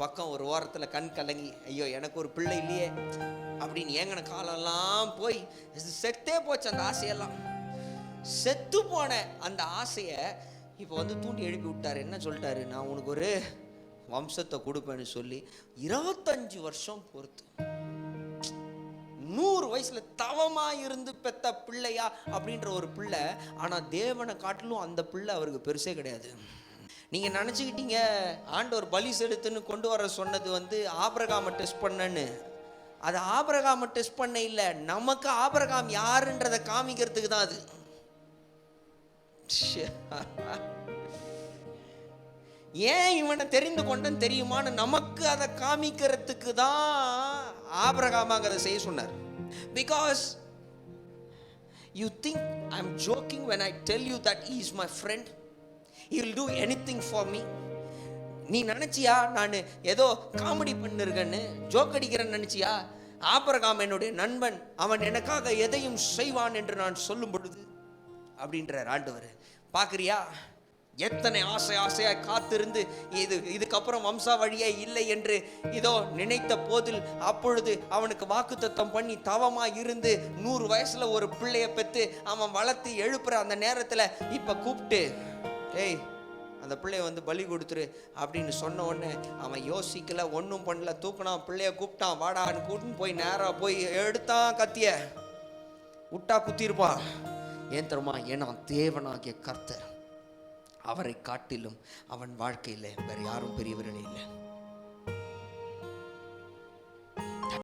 பக்கம் ஒரு ஓரத்தில் கண் கலங்கி, ஐயோ எனக்கு ஒரு பிள்ளை இல்லையே அப்படின்னு ஏங்கின காலெல்லாம் போய் செத்தே போச்சு அந்த ஆசையெல்லாம். செத்து போன அந்த ஆசையை இப்போ வந்து தூண்டி எழுப்பி விட்டார். என்ன சொல்லிட்டாரு, நான் உனக்கு ஒரு வம்சத்தை கொடுப்பேன்னு சொல்லி 25 வருஷம் பொறுத்து 100 வயசுல தவமா இருந்து பெத்த பிள்ளையா அப்படின்ற ஒரு பிள்ளை. ஆனா தேவனை காட்டிலும் அந்த பிள்ளை அவருக்கு பெருசே கிடையாது. நீங்க நினைச்சுக்கிட்டீங்க ஆண்டவர் பலி செலுத்துன்னு கொண்டு வர சொன்னது வந்து ஆபிரகாமை டெஸ்ட் பண்ணன்னு. அது ஆபிரகாமை டெஸ்ட் பண்ண இல்லை, நமக்கு ஆபிரகாம் யாருன்றதை காமிக்கிறதுக்கு தான் அது. ஏன் இவனை தெரிந்து கொண்டேன்னு தெரியுமான்னு நமக்கு அதை காமிக்கிறதுக்கு தான் ஆபிரகாமாக அதை செய்ய சொன்னார். Because you think I'm joking when I tell you that he is my friend. He will do anything for me. நீ நினைச்சியா நான் ஏதோ காமெடி பண்ணிருக்கேன்னு, ஜோக் அடிக்கிறேன்னு நினைச்சியா? ஆபிரகாம் என்னுடைய நண்பன், அவன் எனக்காக எதையும் செய்வான் என்று நான் சொல்லும் பொழுது அப்படின்றார் ஆண்டவர். பார்க்குறியா எத்தனை ஆசையாய் காத்திருந்து இதுக்கப்புறம் வம்சா வழியே இல்லை என்று இதோ நினைத்த போதில் அப்பொழுது அவனுக்கு வாக்குத்தத்தம் பண்ணி தவமா இருந்து 100 வயசுல ஒரு பிள்ளைய பெற்று அவன் வளர்த்து எழுப்புற அந்த நேரத்தில் இப்போ கூப்பிட்டு, ஏய் அந்த பிள்ளைய வந்து பலி கொடுத்துரு அப்படின்னு சொன்ன உடனே அவன் யோசிக்கல, ஒன்றும் பண்ணல, தூக்கினான், பிள்ளைய கூப்பிட்டான், வாடான்னு கூட்டின்னு போய் நேராக போய் எடுத்தான் கத்திய. விட்டா குத்திருப்பான். ஏன் தருமா? ஏன்னா தேவனாகிய கர்த்தர் அவரை காட்டிலும் அவன் வாழ்க்கையில் வேற யாரும் பெரியவர்களே இல்லை.